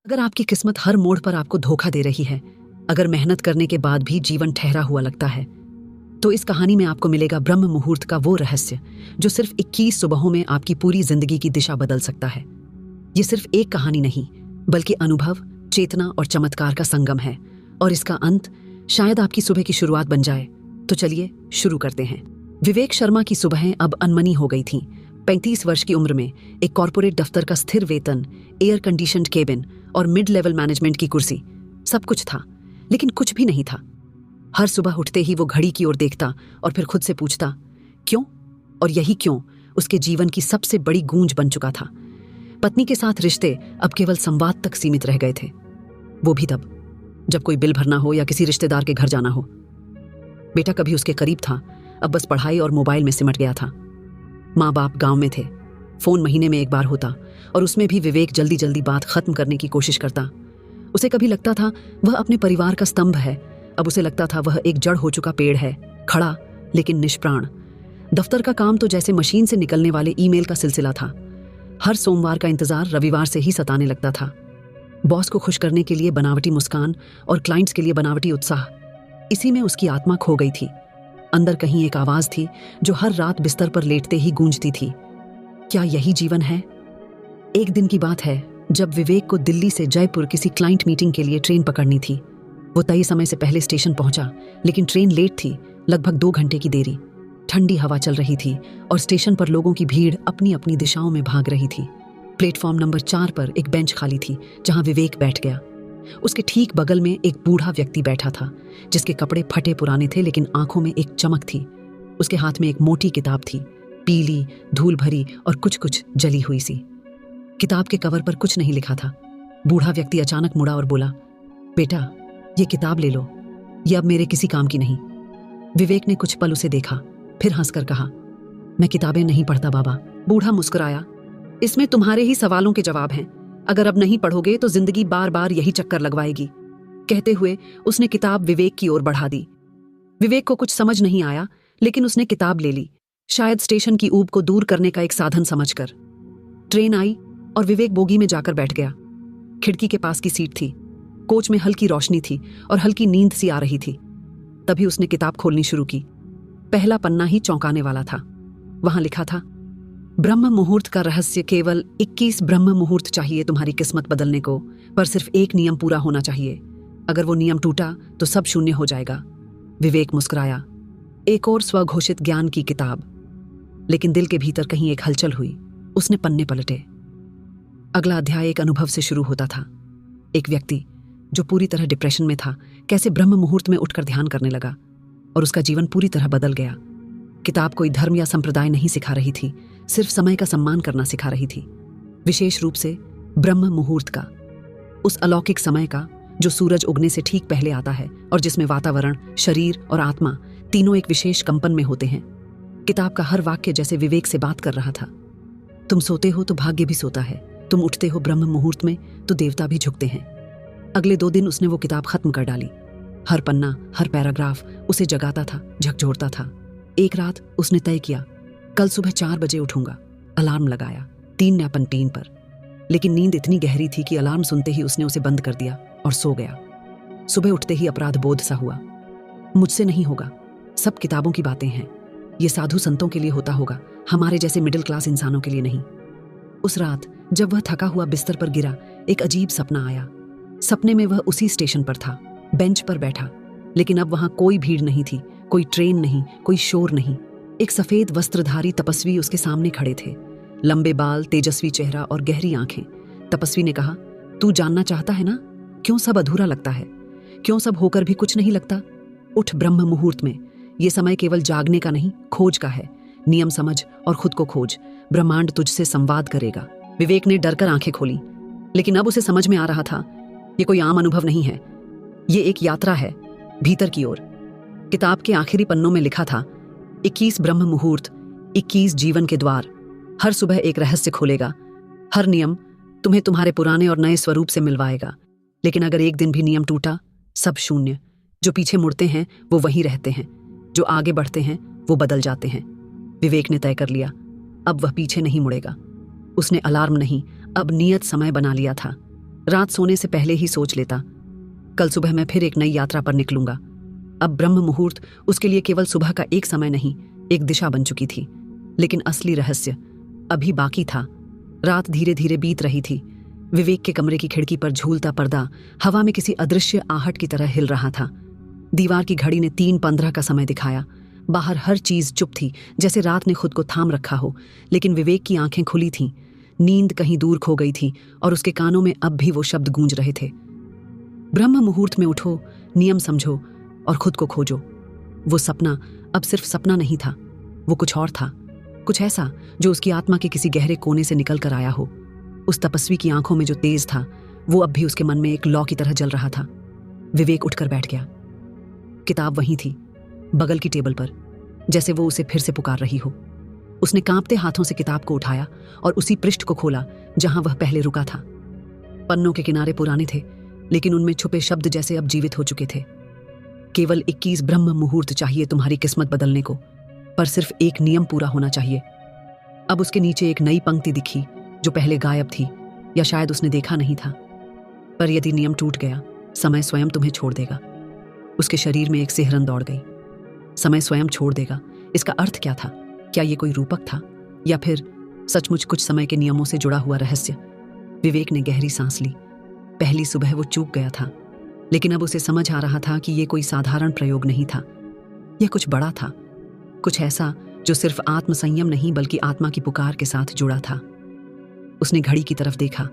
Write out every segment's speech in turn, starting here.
अगर आपकी किस्मत हर मोड़ पर आपको धोखा दे रही है, अगर मेहनत करने के बाद भी जीवन ठहरा हुआ लगता है, तो इस कहानी में आपको मिलेगा ब्रह्म मुहूर्त का वो रहस्य जो सिर्फ 21 सुबहों में आपकी पूरी जिंदगी की दिशा बदल सकता है। ये सिर्फ एक कहानी नहीं, बल्कि अनुभव, चेतना और चमत्कार का संगम है, और इसका अंत शायद आपकी सुबह की शुरुआत बन जाए। तो चलिए शुरू करते हैं। विवेक शर्मा की सुबहें अब अनमनी हो गई थीं। 35 वर्ष की उम्र में एक कॉर्पोरेट दफ्तर का स्थिर वेतन, एयर कंडीशन्ड केबिन और मिड लेवल मैनेजमेंट की कुर्सी, सब कुछ था, लेकिन कुछ भी नहीं था। हर सुबह उठते ही वो घड़ी की ओर देखता और फिर खुद से पूछता, क्यों? और यही क्यों उसके जीवन की सबसे बड़ी गूंज बन चुका था। पत्नी के साथ रिश्ते अब केवल संवाद तक सीमित रह गए थे, वो भी तब जब कोई बिल भरना हो या किसी रिश्तेदार के घर जाना हो। बेटा कभी उसके करीब था, अब बस पढ़ाई और मोबाइल में सिमट गया था। माँ बाप गांव में थे, फोन महीने में एक बार होता, और उसमें भी विवेक जल्दी जल्दी बात खत्म करने की कोशिश करता। उसे कभी लगता था वह अपने परिवार का स्तंभ है, अब उसे लगता था वह एक जड़ हो चुका पेड़ है, खड़ा लेकिन निष्प्राण। दफ्तर का काम तो जैसे मशीन से निकलने वाले ईमेल का सिलसिला था। हर सोमवार का इंतजार रविवार से ही सताने लगता था। बॉस को खुश करने के लिए बनावटी मुस्कान और क्लाइंट्स के लिए बनावटी उत्साह, इसी में उसकी आत्मा खो गई थी। अंदर कहीं एक आवाज थी जो हर रात बिस्तर पर लेटते ही गूंजती थी, क्या यही जीवन है? एक दिन की बात है जब विवेक को दिल्ली से जयपुर किसी क्लाइंट मीटिंग के लिए ट्रेन पकड़नी थी। वो तय समय से पहले स्टेशन पहुंचा, लेकिन ट्रेन लेट थी, लगभग 2 घंटे की देरी। ठंडी हवा चल रही थी और स्टेशन पर लोगों की भीड़ अपनी अपनी दिशाओं में भाग रही थी। प्लेटफॉर्म नंबर 4 पर एक बेंच खाली थी, जहां विवेक बैठ गया। उसके ठीक बगल में एक बूढ़ा व्यक्ति बैठा था, जिसके कपड़े फटे पुराने थे, लेकिन आंखों में एक चमक थी। उसके हाथ में एक मोटी किताब थी, पीली, धूल भरी और कुछ कुछ जली हुई सी। किताब के कवर पर कुछ नहीं लिखा था। बूढ़ा व्यक्ति अचानक मुड़ा और बोला, बेटा ये किताब ले लो, ये अब मेरे किसी काम की नहीं। विवेक ने कुछ पल उसे देखा, फिर हंसकर कहा, मैं किताबें नहीं पढ़ता बाबा। बूढ़ा मुस्कुराया, इसमें तुम्हारे ही सवालों के जवाब हैं। अगर अब नहीं पढ़ोगे तो जिंदगी बार बार यही चक्कर लगवाएगी। कहते हुए उसने किताब विवेक की ओर बढ़ा दी। विवेक को कुछ समझ नहीं आया, लेकिन उसने किताब ले ली, शायद स्टेशन की ऊब को दूर करने का एक साधन समझकर। ट्रेन आई और विवेक बोगी में जाकर बैठ गया। खिड़की के पास की सीट थी, कोच में हल्की रोशनी थी और हल्की नींद सी आ रही थी। तभी उसने किताब खोलनी शुरू की। पहला पन्ना ही चौंकाने वाला था। वहां लिखा था, ब्रह्म मुहूर्त का रहस्य, केवल 21 ब्रह्म मुहूर्त चाहिए तुम्हारी किस्मत बदलने को, पर सिर्फ एक नियम पूरा होना चाहिए। अगर वो नियम टूटा तो सब शून्य हो जाएगा। विवेक मुस्कुराया, एक और स्वघोषित ज्ञान की किताब। लेकिन दिल के भीतर कहीं एक हलचल हुई। उसने पन्ने पलटे। अगला अध्याय एक अनुभव से शुरू होता था। एक व्यक्ति जो पूरी तरह डिप्रेशन में था, कैसे ब्रह्म मुहूर्त में उठकर ध्यान करने लगा, और उसका जीवन पूरी तरह बदल गया। किताब कोई धर्म या संप्रदाय नहीं सिखा रही थी, सिर्फ समय का सम्मान करना सिखा रही थी। विशेष रूप से ब्रह्म मुहूर्त का, उस अलौकिक समय का जो सूरज उगने से ठीक पहले आता है और जिसमें वातावरण, शरीर और आत्मा तीनों एक विशेष कंपन में होते हैं। किताब का हर वाक्य जैसे विवेक से बात कर रहा था। तुम सोते हो तो भाग्य भी सोता है, तुम उठते हो ब्रह्म मुहूर्त में तो देवता भी झुकते हैं। अगले 2 दिन उसने वो किताब खत्म कर डाली। हर पन्ना, हर पैराग्राफ उसे जगाता था, झकझोरता था। एक रात उसने तय किया, कल सुबह 4 बजे उठूंगा। अलार्म लगाया, 3 नैपन 3 पर। लेकिन नींद इतनी गहरी थी कि अलार्म सुनते ही उसने उसे बंद कर दिया और सो गया। सुबह उठते ही अपराध बोध सा हुआ, मुझसे नहीं होगा, सब किताबों की बातें हैं, ये साधु संतों के लिए होता होगा, हमारे जैसे मिडिल क्लास इंसानों के लिए नहीं। उस रात जब वह थका हुआ बिस्तर पर गिरा, एक अजीब सपना आया। सपने में वह उसी स्टेशन पर था, बेंच पर बैठा, लेकिन अब वहां कोई भीड़ नहीं थी, कोई ट्रेन नहीं, कोई शोर नहीं। एक सफेद वस्त्रधारी तपस्वी उसके सामने खड़े थे, लंबे बाल, तेजस्वी चेहरा और गहरी आंखें। तपस्वी ने कहा, तू जानना चाहता है ना, क्यों सब अधूरा लगता है, क्यों सब होकर भी कुछ नहीं लगता? उठ ब्रह्म मुहूर्त में, ये समय केवल जागने का नहीं, खोज का है। नियम समझ और खुद को खोज, ब्रह्मांड तुझसे संवाद करेगा। विवेक ने डरकर आंखें खोली, लेकिन अब उसे समझ में आ रहा था, ये कोई आम अनुभव नहीं है, ये एक यात्रा है भीतर की ओर। किताब के आखिरी पन्नों में लिखा था, 21 ब्रह्म मुहूर्त, 21 जीवन के द्वार। हर सुबह एक रहस्य खोलेगा, हर नियम तुम्हें तुम्हारे पुराने और नए स्वरूप से मिलवाएगा। लेकिन अगर एक दिन भी नियम टूटा, सब शून्य। जो पीछे मुड़ते हैं वो वहीं रहते हैं, जो आगे बढ़ते हैं वो बदल जाते हैं। विवेक ने तय कर लिया, अब वह पीछे नहीं मुड़ेगा। उसने अलार्म नहीं, अब नियत समय बना लिया था। रात सोने से पहले ही सोच लेता, कल सुबह मैं फिर एक नई यात्रा पर निकलूंगा। अब ब्रह्म मुहूर्त उसके लिए केवल सुबह का एक समय नहीं, एक दिशा बन चुकी थी। लेकिन असली रहस्य अभी बाकी था। रात धीरे धीरे बीत रही थी। विवेक के कमरे की खिड़की पर झूलता पर्दा हवा में किसी अदृश्य आहट की तरह हिल रहा था। दीवार की घड़ी ने 3:15 का समय दिखाया। बाहर हर चीज चुप थी, जैसे रात ने खुद को थाम रखा हो। लेकिन विवेक की आंखें खुली थीं। नींद कहीं दूर खो गई थी और उसके कानों में अब भी वो शब्द गूंज रहे थे, ब्रह्म मुहूर्त में उठो, नियम समझो और खुद को खोजो। वो सपना अब सिर्फ सपना नहीं था, वो कुछ और था, कुछ ऐसा जो उसकी आत्मा के किसी गहरे कोने से निकल कर आया हो। उस तपस्वी की आंखों में जो तेज था, वो अब भी उसके मन में एक लौ की तरह जल रहा था। विवेक उठकर बैठ गया। किताब वहीं थी, बगल की टेबल पर, जैसे वो उसे फिर से पुकार रही हो। उसने कांपते हाथों से किताब को उठाया और उसी पृष्ठ को खोला जहां वह पहले रुका था। पन्नों के किनारे पुराने थे, लेकिन उनमें छुपे शब्द जैसे अब जीवित हो चुके थे। केवल 21 ब्रह्म मुहूर्त चाहिए तुम्हारी किस्मत बदलने को, पर सिर्फ एक नियम पूरा होना चाहिए। अब उसके नीचे एक नई पंक्ति दिखी जो पहले गायब थी, या शायद उसने देखा नहीं था। पर यदि नियम टूट गया, समय स्वयं तुम्हें छोड़ देगा। उसके शरीर में एक सिहरन दौड़ गई। समय स्वयं छोड़ देगा, इसका अर्थ क्या था? क्या ये कोई रूपक था, या फिर सचमुच कुछ समय के नियमों से जुड़ा हुआ रहस्य? विवेक ने गहरी सांस ली। पहली सुबह वो चूक गया था, लेकिन अब उसे समझ आ रहा था कि ये कोई साधारण प्रयोग नहीं था। यह कुछ बड़ा था, कुछ ऐसा जो सिर्फ आत्मसंयम नहीं बल्कि आत्मा की पुकार के साथ जुड़ा था। उसने घड़ी की तरफ देखा।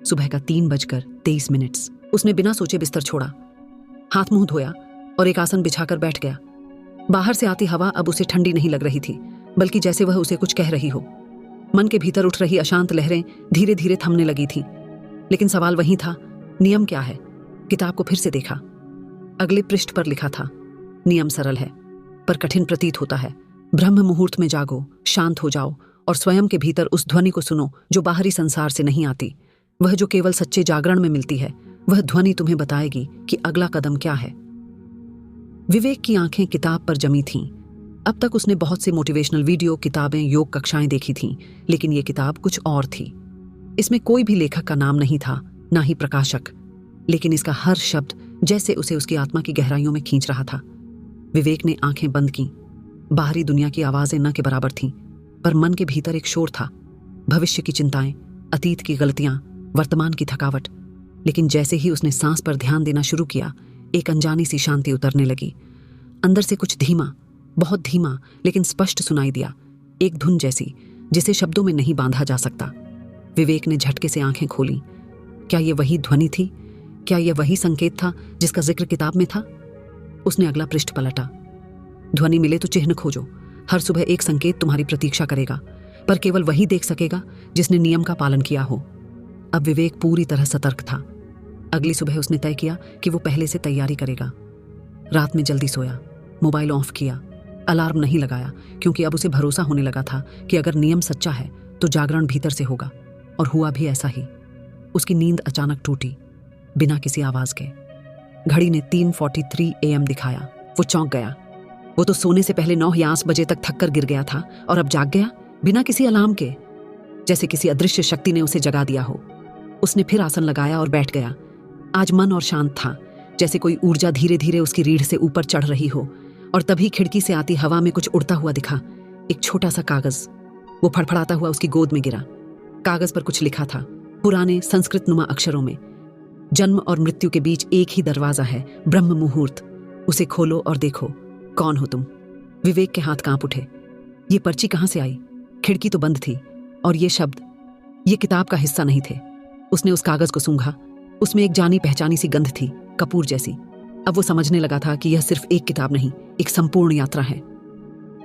सुबह का 3:23। उसने बिना सोचे बिस्तर छोड़ा, हाथ मुंह धोया और एक आसन बिछाकर बैठ गया। बाहर से आती हवा अब उसे ठंडी नहीं लग रही थी, बल्कि जैसे वह उसे कुछ कह रही हो। मन के भीतर उठ रही अशांत लहरें धीरे धीरे थमने लगी थीं। लेकिन सवाल वही था, नियम क्या है? किताब को फिर से देखा। अगले पृष्ठ पर लिखा था, नियम सरल है पर कठिन प्रतीत होता है। ब्रह्म मुहूर्त में जागो, शांत हो जाओ और स्वयं के भीतर उस ध्वनि को सुनो जो बाहरी संसार से नहीं आती, वह जो केवल सच्चे जागरण में मिलती है। वह ध्वनि तुम्हें बताएगी कि अगला कदम क्या है। विवेक की आंखें किताब पर जमी थीं। अब तक उसने बहुत से मोटिवेशनल वीडियो, किताबें, योग कक्षाएं देखी थीं, लेकिन ये किताब कुछ और थी। इसमें कोई भी लेखक का नाम नहीं था, ना ही प्रकाशक, लेकिन इसका हर शब्द जैसे उसे उसकी आत्मा की गहराइयों में खींच रहा था। विवेक ने आंखें बंद कीं। बाहरी दुनिया की आवाजें न के बराबर थीं, पर मन के भीतर एक शोर था, भविष्य की चिंताएं, अतीत की गलतियां, वर्तमान की थकावट। लेकिन जैसे ही उसने सांस पर ध्यान देना शुरू किया, एक अनजानी सी शांति उतरने लगी। अंदर से कुछ धीमा, बहुत धीमा लेकिन स्पष्ट सुनाई दिया, एक धुन जैसी जिसे शब्दों में नहीं बांधा जा सकता। विवेक ने झटके से आंखें खोली। क्या यह वही ध्वनि थी? क्या यह वही संकेत था जिसका जिक्र किताब में था? उसने अगला पृष्ठ पलटा। ध्वनि मिले तो चिन्ह खोजो। हर सुबह एक संकेत तुम्हारी प्रतीक्षा करेगा, पर केवल वही देख सकेगा जिसने नियम का पालन किया हो। अब विवेक पूरी तरह सतर्क था। अगली सुबह उसने तय किया कि वो पहले से तैयारी करेगा। रात में जल्दी सोया, मोबाइल ऑफ किया, अलार्म नहीं लगाया, क्योंकि अब उसे भरोसा होने लगा था कि अगर नियम सच्चा है तो जागरण भीतर से होगा। और हुआ भी ऐसा ही। उसकी नींद अचानक टूटी, बिना किसी आवाज के। घड़ी ने 3:43 AM दिखाया। वो चौंक गया। वो तो सोने से पहले 9 या 8 बजे तक थक कर गिर गया था, और अब जाग गया बिना किसी अलार्म के, जैसे किसी अदृश्य शक्ति ने उसे जगा दिया हो। उसने फिर आसन लगाया और बैठ गया। आज मन और शांत था, जैसे कोई ऊर्जा धीरे धीरे उसकी रीढ़ से ऊपर चढ़ रही हो। और तभी खिड़की से आती हवा में कुछ उड़ता हुआ दिखा, एक छोटा सा कागज। वो फड़फड़ाता हुआ उसकी गोद में गिरा। कागज पर कुछ लिखा था, पुराने संस्कृत नुमा अक्षरों में, जन्म और मृत्यु के बीच एक ही दरवाजा है, ब्रह्म मुहूर्त। उसे खोलो और देखो, कौन हो तुम? विवेक के हाथ कांप उठे। ये पर्ची कहां से आई? खिड़की तो बंद थी, और ये शब्द, ये किताब का हिस्सा नहीं थे। उसने उस कागज को सूंघा। उसमें एक जानी पहचानी सी गंध थी, कपूर जैसी। अब वो समझने लगा था कि यह सिर्फ एक किताब नहीं, एक संपूर्ण यात्रा है।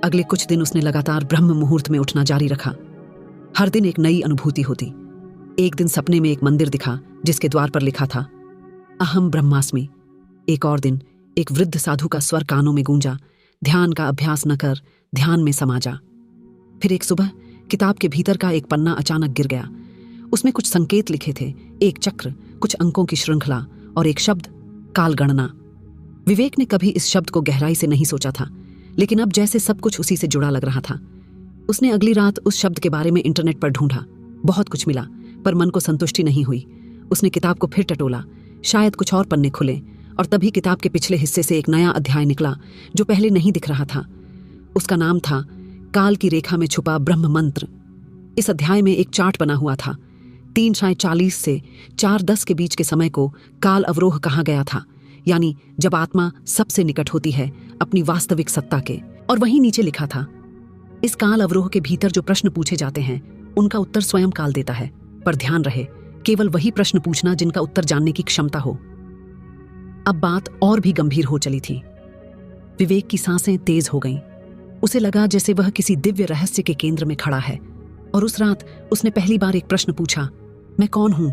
अगले कुछ दिन उसने लगातार ब्रह्म मुहूर्त में उठना जारी रखा। हर दिन एक नई अनुभूति होती। एक दिन सपने में एक मंदिर दिखा जिसके द्वार पर लिखा था, अहम ब्रह्मास्मि। एक और दिन एक वृद्ध साधु का स्वर कानों में गूंजा, ध्यान का अभ्यास न कर, ध्यान में समा जा। फिर एक सुबह किताब के भीतर का एक पन्ना अचानक गिर गया। उसमें कुछ संकेत लिखे थे, एक चक्र, कुछ अंकों की श्रृंखला और एक शब्द, कालगणना। विवेक ने कभी इस शब्द को गहराई से नहीं सोचा था, लेकिन अब जैसे सब कुछ उसी से जुड़ा लग रहा था। उसने अगली रात उस शब्द के बारे में इंटरनेट पर ढूंढा। बहुत कुछ मिला, पर मन को संतुष्टि नहीं हुई। उसने किताब को फिर टटोला, शायद कुछ और पन्ने खुले, और तभी किताब के पिछले हिस्से से एक नया अध्याय निकला जो पहले नहीं दिख रहा था। उसका नाम था काल की रेखा में छुपा ब्रह्म मंत्र। इस अध्याय में एक चार्ट बना हुआ था। 3:40 से 4:10 के बीच के समय को काल अवरोह कहा गया था, यानी जब आत्मा सबसे निकट होती है अपनी वास्तविक सत्ता के। और वहीं नीचे लिखा था, इस काल अवरोह के भीतर जो प्रश्न पूछे जाते हैं उनका उत्तर स्वयं काल देता है, पर ध्यान रहे केवल वही प्रश्न पूछना जिनका उत्तर जानने की क्षमता हो। अब बात और भी गंभीर हो चली थी। विवेक की सांसें तेज हो गईं। उसे लगा जैसे वह किसी दिव्य रहस्य के केंद्र में खड़ा है। और उस रात उसने पहली बार एक प्रश्न पूछा, मैं कौन हूं?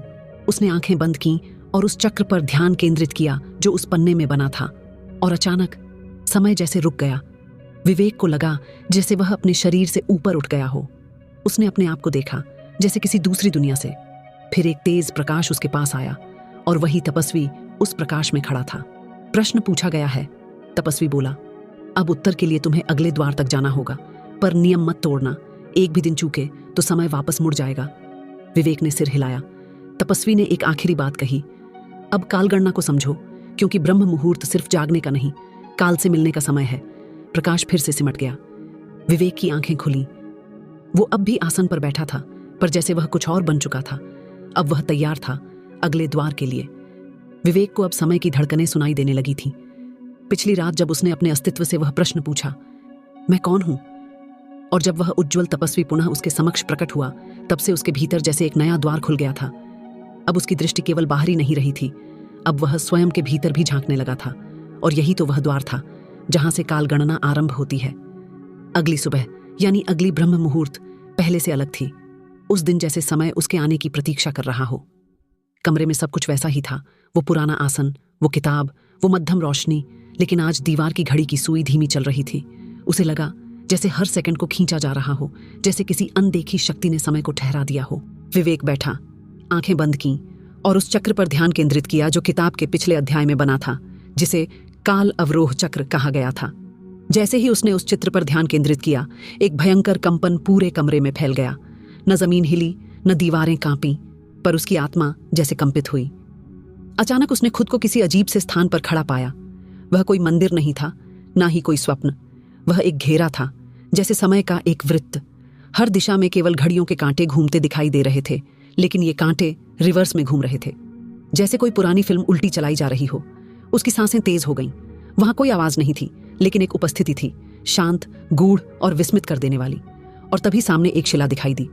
उसने आंखें बंद की और उस चक्र पर ध्यान केंद्रित किया जो उस पन्ने में बना था। और अचानक समय जैसे रुक गया। विवेक को लगा जैसे वह अपने शरीर से ऊपर उठ गया हो। उसने अपने आप को देखा जैसे किसी दूसरी दुनिया से। फिर एक तेज प्रकाश उसके पास आया और वही तपस्वी उस प्रकाश में खड़ा था। प्रश्न पूछा गया है, तपस्वी बोला। अब उत्तर के लिए तुम्हें अगले द्वार तक जाना होगा, पर नियम मत तोड़ना। एक भी दिन चूके तो समय वापस मुड़ जाएगा। विवेक ने सिर हिलाया। तपस्वी ने एक आखिरी बात कही, अब कालगणना को समझो, क्योंकि ब्रह्म मुहूर्त सिर्फ जागने का नहीं, काल से मिलने का समय है। प्रकाश फिर से सिमट गया। विवेक की आंखें खुली। वो अब भी आसन पर बैठा था, पर जैसे वह कुछ और बन चुका था। अब वह तैयार था अगले द्वार के लिए। विवेक को अब समय की धड़कनें सुनाई देने लगी थीं। पिछली रात जब उसने अपने अस्तित्व से वह प्रश्न पूछा, मैं कौन हूं? और जब वह उज्ज्वल तपस्वी पुनः उसके समक्ष प्रकट हुआ, तब से उसके भीतर जैसे एक नया द्वार खुल गया था। अब उसकी दृष्टि केवल बाहरी नहीं रही थी, अब वह स्वयं के भीतर भी झांकने लगा था। और यही तो वह द्वार था जहां से कालगणना आरंभ होती है। अगली सुबह यानी अगली ब्रह्म मुहूर्त पहले से अलग थी। उस दिन जैसे समय उसके आने की प्रतीक्षा कर रहा हो। कमरे में सब कुछ वैसा ही था, वो पुराना आसन, वो किताब, वो मध्यम रोशनी, लेकिन आज दीवार की घड़ी की सुई धीमी चल रही थी। उसे लगा जैसे हर सेकंड को खींचा जा रहा हो, जैसे किसी अनदेखी शक्ति ने समय को ठहरा दिया हो। विवेक बैठा, आंखें बंद की और उस चक्र पर ध्यान केंद्रित किया जो किताब के पिछले अध्याय में बना था, जिसे काल अवरोह चक्र कहा गया था। जैसे ही उसने उस चित्र पर ध्यान केंद्रित किया, एक भयंकर कंपन पूरे कमरे में फैल गया। न जमीन हिली, न दीवारें कांपी, पर उसकी आत्मा जैसे कंपित हुई। अचानक उसने खुद को किसी अजीब से स्थान पर खड़ा पाया। वह कोई मंदिर नहीं था, ना ही कोई स्वप्न। वह एक घेरा था, जैसे समय का एक वृत्त। हर दिशा में केवल घड़ियों के कांटे घूमते दिखाई दे रहे थे, लेकिन ये कांटे रिवर्स में घूम रहे थे, जैसे कोई पुरानी फिल्म उल्टी चलाई जा रही हो। उसकी सांसें तेज हो गईं। वहां कोई आवाज नहीं थी, लेकिन एक उपस्थिति थी, शांत, गूढ़ और विस्मित कर देने वाली। और तभी सामने एक शिला दिखाई दी।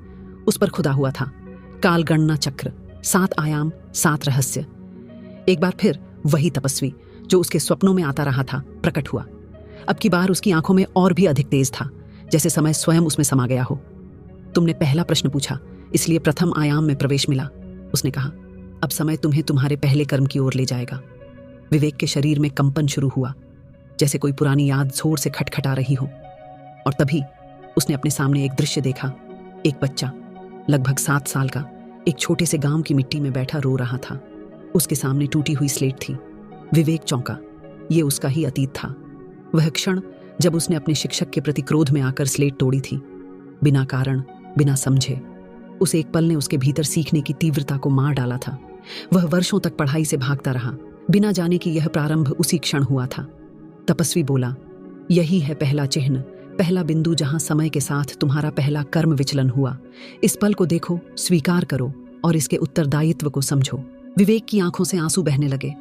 उस पर खुदा हुआ था, कालगणना चक्र, 7 आयाम, 7 रहस्य। एक बार फिर वही तपस्वी जो उसके स्वप्नों में आता रहा था प्रकट हुआ। अब की बार उसकी आंखों में और भी अधिक तेज था, जैसे समय स्वयं उसमें समा गया हो। तुमने पहला प्रश्न पूछा, इसलिए प्रथम आयाम में प्रवेश मिला, उसने कहा। अब समय तुम्हें तुम्हारे पहले कर्म की ओर ले जाएगा। विवेक के शरीर में कंपन शुरू हुआ, जैसे कोई पुरानी याद जोर से खटखटा रही हो। और तभी उसने अपने सामने एक दृश्य देखा। एक बच्चा लगभग 7 साल का एक छोटे से गांव की मिट्टी में बैठा रो रहा था। उसके सामने टूटी हुई स्लेट थी। विवेक चौंका। ये उसका ही अतीत था, वह क्षण जब उसने अपने शिक्षक के प्रति क्रोध में आकर स्लेट तोड़ी थी, बिना कारण, बिना समझे। उस एक पल ने उसके भीतर सीखने की तीव्रता को मार डाला था। वह वर्षों तक पढ़ाई से भागता रहा, बिना जाने कि यह प्रारंभ उसी क्षण हुआ था। तपस्वी बोला, यही है पहला चिन्ह, पहला बिंदु जहां समय के साथ तुम्हारा पहला कर्म विचलन हुआ। इस पल को देखो, स्वीकार करो और इसके उत्तरदायित्व को समझो। विवेक की आंखों से आंसू बहने लगे।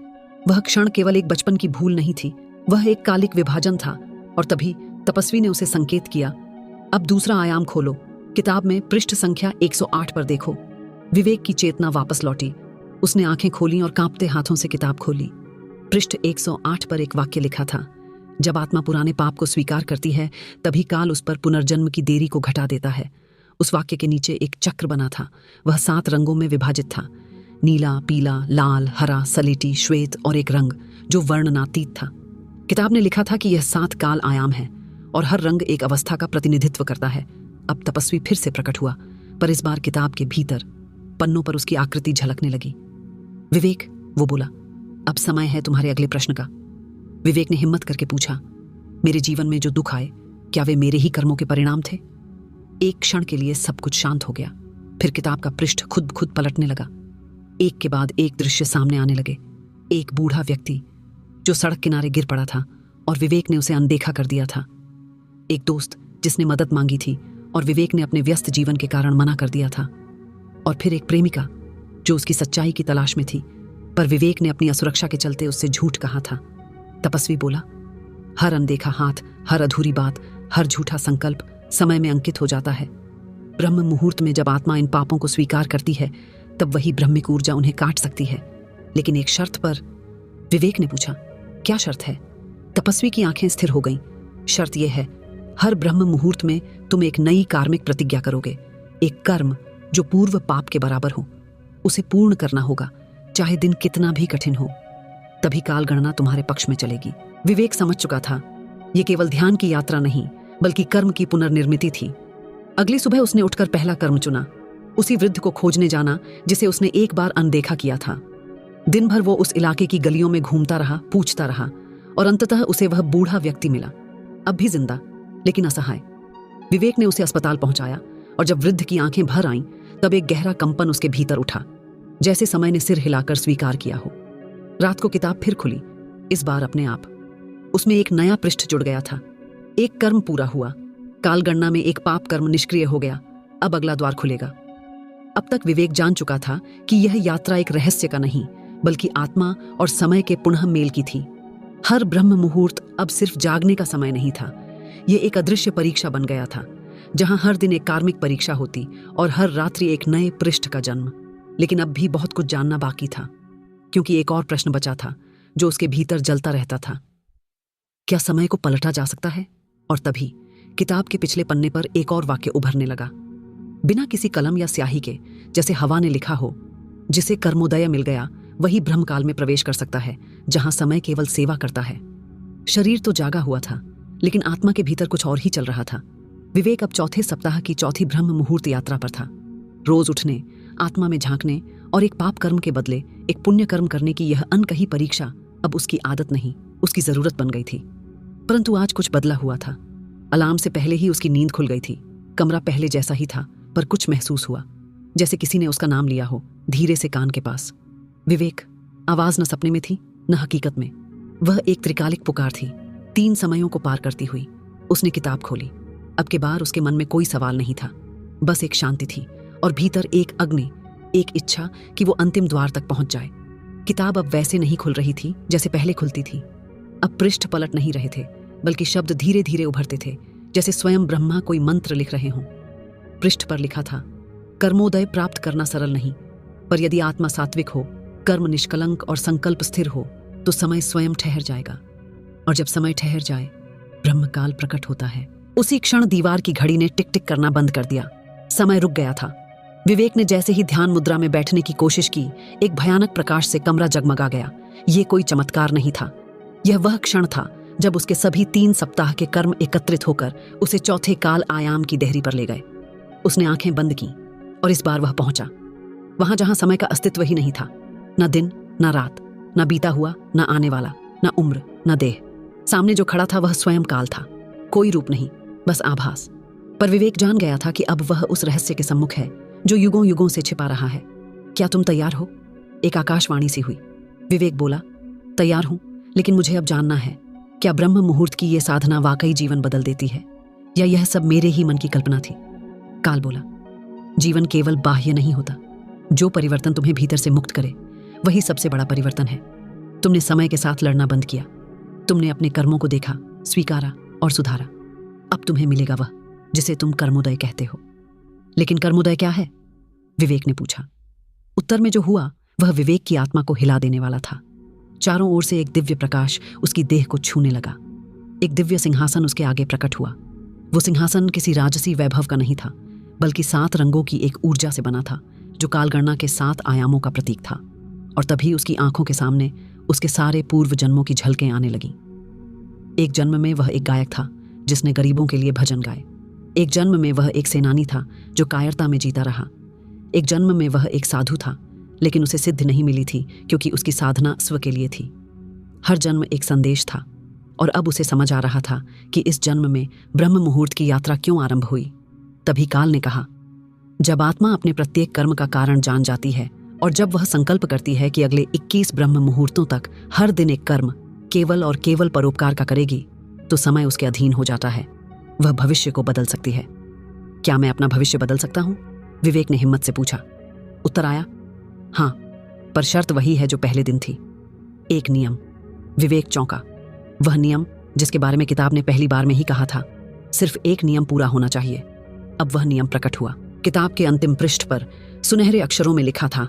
वह क्षण केवल एक बचपन की भूल नहीं थी, वह एक कालिक विभाजन था। और तभी तपस्वी ने उसे संकेत किया, अब दूसरा आयाम खोलो, किताब में पृष्ठ संख्या 108 पर देखो। विवेक की चेतना वापस लौटी। उसने आंखें खोली और कांपते हाथों से किताब खोली। पृष्ठ 108 पर एक वाक्य लिखा था, जब आत्मा पुराने पाप को स्वीकार करती है, तभी काल उस पर पुनर्जन्म की देरी को घटा देता है। उस वाक्य के नीचे एक चक्र बना था। वह 7 रंगों में विभाजित था, नीला, पीला, लाल, हरा, सलेटी, श्वेत और एक रंग जो वर्णनातीत था। किताब ने लिखा था कि यह 7 काल आयाम है और हर रंग एक अवस्था का प्रतिनिधित्व करता है। अब तपस्वी फिर से प्रकट हुआ, पर इस बार किताब के भीतर पन्नों पर उसकी आकृति झलकने लगी। विवेक, वो बोला, अब समय है तुम्हारे अगले प्रश्न का। विवेक ने हिम्मत करके पूछा, मेरे जीवन में जो दुख आए, क्या वे मेरे ही कर्मों के परिणाम थे? एक क्षण के लिए सब कुछ शांत हो गया। फिर किताब का पृष्ठ खुद पलटने लगा। एक के बाद एक दृश्य सामने आने लगे। एक बूढ़ा व्यक्ति जो सड़क किनारे गिर पड़ा था और विवेक ने उसे अनदेखा कर दिया था। एक दोस्त जिसने मदद मांगी थी और विवेक ने अपने व्यस्त जीवन के कारण मना कर दिया था। और फिर एक प्रेमिका जो उसकी सच्चाई की तलाश में थी, पर विवेक ने अपनी असुरक्षा के चलते उससे झूठ कहा था। तपस्वी बोला, हर अनदेखा हाथ, हर अधूरी बात, हर झूठा संकल्प समय में अंकित हो जाता है। ब्रह्म मुहूर्त में जब आत्मा इन पापों को स्वीकार करती है, तब वही ब्रह्मिक ऊर्जा उन्हें काट सकती है, लेकिन एक शर्त पर। विवेक ने पूछा, क्या शर्त है? तपस्वी की आंखें स्थिर हो गईं। शर्त यह है, हर ब्रह्म मुहूर्त में तुम एक नई कार्मिक प्रतिज्ञा करोगे। एक कर्म जो पूर्व पाप के बराबर हो, उसे पूर्ण करना होगा, चाहे दिन कितना भी कठिन हो। तभी काल गणना तुम्हारे पक्ष में चलेगी। विवेक समझ चुका था, ये केवल ध्यान की यात्रा नहीं, बल्कि कर्म की पुनर्निर्मिति थी। अगली सुबह उसने उठकर पहला कर्म चुना, उसी वृद्ध को खोजने जाना जिसे उसने एक बार अनदेखा किया था। दिन भर वो उस इलाके की गलियों में घूमता रहा, पूछता रहा, और अंततः उसे वह बूढ़ा व्यक्ति मिला, अब भी जिंदा लेकिन असहाय। विवेक ने उसे अस्पताल पहुंचाया, और जब वृद्ध की आंखें भर आईं, तब एक गहरा कंपन उसके भीतर उठा, जैसे समय ने सिर हिलाकर स्वीकार किया हो। रात को किताब फिर खुली, इस बार अपने आप। उसमें एक नया पृष्ठ जुड़ गया था। एक कर्म पूरा हुआ, कालगणना में एक पाप कर्म निष्क्रिय हो गया, अब अगला द्वार खुलेगा। अब तक विवेक जान चुका था कि यह यात्रा एक रहस्य का नहीं, बल्कि आत्मा और समय के पुनः मेल की थी। हर ब्रह्म मुहूर्त अब सिर्फ जागने का समय नहीं था, यह एक अदृश्य परीक्षा बन गया था, जहां हर दिन एक कार्मिक परीक्षा होती और हर रात्रि एक नए पृष्ठ का जन्म। लेकिन अब भी बहुत कुछ जानना बाकी था, क्योंकि एक और प्रश्न बचा था जो उसके भीतर जलता रहता था। क्या समय को पलटा जा सकता है? और तभी किताब के पिछले पन्ने पर एक और वाक्य उभरने लगा, बिना किसी कलम या स्याही के, जैसे हवा ने लिखा हो, जिसे कर्मोदय मिल गया वही ब्रह्मकाल में प्रवेश कर सकता है, जहां समय केवल सेवा करता है। शरीर तो जागा हुआ था, लेकिन आत्मा के भीतर कुछ और ही चल रहा था। विवेक अब चौथे सप्ताह की चौथी ब्रह्म मुहूर्त यात्रा पर था। रोज उठने, आत्मा में झांकने और एक पाप कर्म के बदले एक पुण्य कर्म करने की यह अनकही परीक्षा अब उसकी आदत नहीं, उसकी जरूरत बन गई थी। परंतु आज कुछ बदला हुआ था। अलार्म से पहले ही उसकी नींद खुल गई थी। कमरा पहले जैसा ही था, पर कुछ महसूस हुआ, जैसे किसी ने उसका नाम लिया हो, धीरे से कान के पास। विवेक। आवाज न सपने में थी, न हकीकत में। वह एक त्रिकालिक पुकार थी, 3 समयों को पार करती हुई। उसने किताब खोली। अब के बार उसके मन में कोई सवाल नहीं था, बस एक शांति थी, और भीतर एक अग्नि, एक इच्छा कि वो अंतिम द्वार तक पहुंच जाए। किताब अब वैसे नहीं खुल रही थी जैसे पहले खुलती थी। अब पृष्ठ पलट नहीं रहे थे, बल्कि शब्द धीरे धीरे उभरते थे, जैसे स्वयं ब्रह्मा कोई मंत्र लिख रहे हों। पृष्ठ पर लिखा था, कर्मोदय प्राप्त करना सरल नहीं, पर यदि आत्मा सात्विक हो, कर्म निष्कलंक और संकल्प स्थिर हो, तो समय स्वयं ठहर जाएगा। और जब समय ठहर जाए, ब्रह्मकाल प्रकट होता है। उसी क्षण दीवार की घड़ी ने टिक टिक करना बंद कर दिया। समय रुक गया था। विवेक ने जैसे ही ध्यान मुद्रा में बैठने की कोशिश की, एक भयानक प्रकाश से कमरा जगमगा गया। ये कोई चमत्कार नहीं था, यह वह क्षण था जब उसके सभी 3 सप्ताह के कर्म एकत्रित होकर उसे चौथे काल आयाम की देहरी पर ले गए। उसने आंखें बंद की, और इस बार वह पहुंचा वहां जहां समय का अस्तित्व ही नहीं था। न दिन, न रात, न बीता हुआ, न आने वाला, न उम्र, न देह। सामने जो खड़ा था वह स्वयं काल था, कोई रूप नहीं, बस आभास। पर विवेक जान गया था कि अब वह उस रहस्य के सम्मुख है जो युगों युगों से छिपा रहा है। क्या तुम तैयार हो? एक आकाशवाणी सी हुई। विवेक बोला, तैयार हूं, लेकिन मुझे अब जानना है, क्या ब्रह्म मुहूर्त की यह साधना वाकई जीवन बदल देती है, या यह सब मेरे ही मन की कल्पना थी? काल बोला, जीवन केवल बाह्य नहीं होता। जो परिवर्तन तुम्हें भीतर से मुक्त करे, वही सबसे बड़ा परिवर्तन है। तुमने समय के साथ लड़ना बंद किया। तुमने अपने कर्मों को देखा, स्वीकारा और सुधारा। अब तुम्हें मिलेगा वह जिसे तुम कर्मोदय कहते हो। लेकिन कर्मोदय क्या है? विवेक ने पूछा। उत्तर में जो हुआ वह विवेक की आत्मा को हिला देने वाला था। चारों ओर से एक दिव्य प्रकाश उसकी देह को छूने लगा। एक दिव्य सिंहासन उसके आगे प्रकट हुआ। वो सिंहासन किसी राजसी वैभव का नहीं था, बल्कि 7 रंगों की एक ऊर्जा से बना था, जो कालगणना के 7 आयामों का प्रतीक था। और तभी उसकी आंखों के सामने उसके सारे पूर्व जन्मों की झलकें आने लगीं। एक जन्म में वह एक गायक था जिसने गरीबों के लिए भजन गाए। एक जन्म में वह एक सेनानी था जो कायरता में जीता रहा। एक जन्म में वह एक साधु था, लेकिन उसे सिद्धि नहीं मिली थी क्योंकि उसकी साधना स्व के लिए थी। हर जन्म एक संदेश था, और अब उसे समझ आ रहा था कि इस जन्म में ब्रह्म मुहूर्त की यात्रा क्यों आरंभ हुई। तभी काल ने कहा, जब आत्मा अपने प्रत्येक कर्म का कारण जान जाती है और जब वह संकल्प करती है कि अगले 21 ब्रह्म मुहूर्तों तक हर दिन एक कर्म केवल और केवल परोपकार का करेगी, तो समय उसके अधीन हो जाता है। वह भविष्य को बदल सकती है। क्या मैं अपना भविष्य बदल सकता हूं? विवेक ने हिम्मत से पूछा। उत्तर आया, हां, पर शर्त वही है जो पहले दिन थी। एक नियम। विवेक चौंका। वह नियम जिसके बारे में किताब ने पहली बार में ही कहा था, सिर्फ एक नियम पूरा होना चाहिए। अब वह नियम प्रकट हुआ। किताब के अंतिम पृष्ठ पर सुनहरे अक्षरों में लिखा था,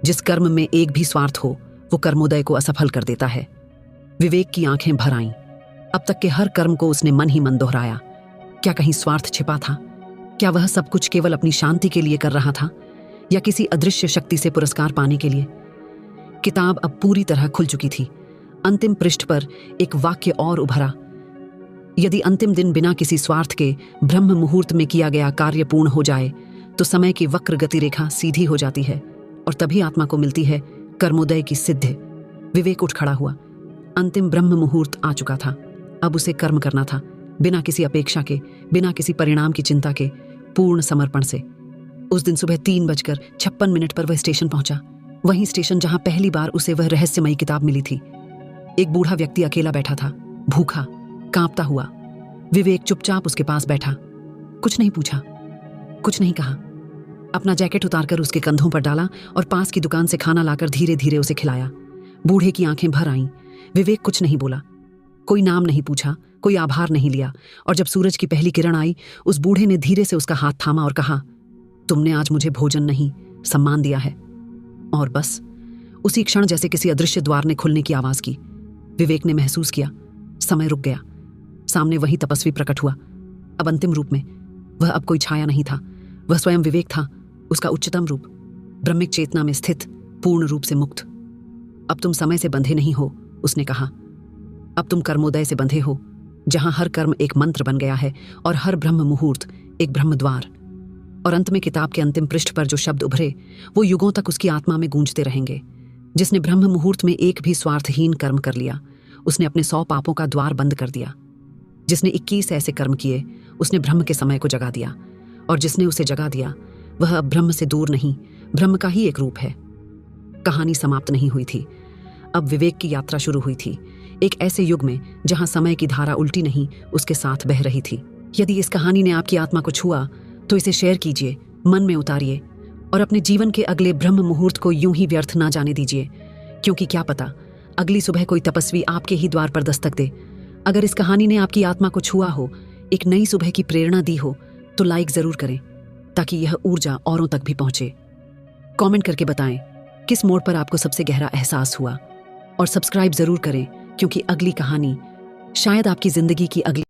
जिस कर्म में एक भी स्वार्थ हो वो कर्मोदय को असफल कर देता है। विवेक की आंखें भर आईं। अब तक के हर कर्म को उसने मन ही मन दोहराया। क्या कहीं स्वार्थ छिपा था? क्या वह सब कुछ केवल अपनी शांति के लिए कर रहा था, या किसी अदृश्य शक्ति से पुरस्कार पाने के लिए? किताब अब पूरी तरह खुल चुकी थी। अंतिम पृष्ठ पर एक वाक्य और उभरा, यदि अंतिम दिन बिना किसी स्वार्थ के ब्रह्म मुहूर्त में किया गया कार्य पूर्ण हो जाए तो समय की वक्र गति रेखा सीधी हो जाती है और तभी आत्मा को मिलती है कर्मोदय की सिद्धि। विवेक उठ खड़ा हुआ। अंतिम ब्रह्म मुहूर्त आ चुका था। अब उसे कर्म करना था, बिना किसी अपेक्षा के, बिना किसी परिणाम की चिंता के, पूर्ण समर्पण से। उस दिन सुबह 3:56 पर वह स्टेशन पहुंचा। वही स्टेशन जहां पहली बार उसे वह रहस्यमयी किताब मिली थी। एक बूढ़ा व्यक्ति अकेला बैठा था, भूखा, कांपता हुआ। विवेक चुपचाप उसके पास बैठा। कुछ नहीं पूछा, कुछ नहीं कहा। अपना जैकेट उतारकर उसके कंधों पर डाला और पास की दुकान से खाना लाकर धीरे धीरे उसे खिलाया। बूढ़े की आंखें भर आईं। विवेक कुछ नहीं बोला, कोई नाम नहीं पूछा, कोई आभार नहीं लिया। और जब सूरज की पहली किरण आई, उस बूढ़े ने धीरे से उसका हाथ थामा और कहा, तुमने आज मुझे भोजन नहीं, सम्मान दिया है। और बस उसी क्षण जैसे किसी अदृश्य द्वार ने खुलने की आवाज की। विवेक ने महसूस किया, समय रुक गया। सामने वही तपस्वी प्रकट हुआ, अब अंतिम रूप में। वह अब कोई छाया नहीं था, वह स्वयं विवेक था, उसका उच्चतम रूप, ब्रह्मिक चेतना में स्थित, पूर्ण रूप से मुक्त। अब तुम समय से बंधे नहीं हो, उसने कहा। अब तुम कर्मोदय से बंधे हो, जहां हर कर्म एक मंत्र बन गया है और हर ब्रह्म मुहूर्त एक ब्रह्म द्वार। और अंत में किताब के अंतिम पृष्ठ पर जो शब्द उभरे वो युगों तक उसकी आत्मा में गूंजते रहेंगे। जिसने ब्रह्म मुहूर्त में एक भी स्वार्थहीन कर्म कर लिया, उसने अपने 100 पापों का द्वार बंद कर दिया। जिसने 21 ऐसे कर्म किए, उसने ब्रह्म के समय को जगा दिया। और जिसने उसे जगा दिया, वह अब ब्रह्म से दूर नहीं, ब्रह्म का ही एक रूप है। कहानी समाप्त नहीं हुई थी। अब विवेक की यात्रा शुरू हुई थी, एक ऐसे युग में जहां समय की धारा उल्टी नहीं, उसके साथ बह रही थी। यदि इस कहानी ने आपकी आत्मा को छुआ तो इसे शेयर कीजिए, मन में उतारिए और अपने जीवन के अगले ब्रह्म मुहूर्त को यूं ही व्यर्थ ना जाने दीजिए, क्योंकि क्या पता अगली सुबह कोई तपस्वी आपके ही द्वार पर दस्तक दे। अगर इस कहानी ने आपकी आत्मा को छुआ हो, एक नई सुबह की प्रेरणा दी हो, तो लाइक जरूर करें ताकि यह ऊर्जा औरों तक भी पहुंचे। कमेंट करके बताएं किस मोड़ पर आपको सबसे गहरा एहसास हुआ, और सब्सक्राइब जरूर करें क्योंकि अगली कहानी शायद आपकी जिंदगी की अगली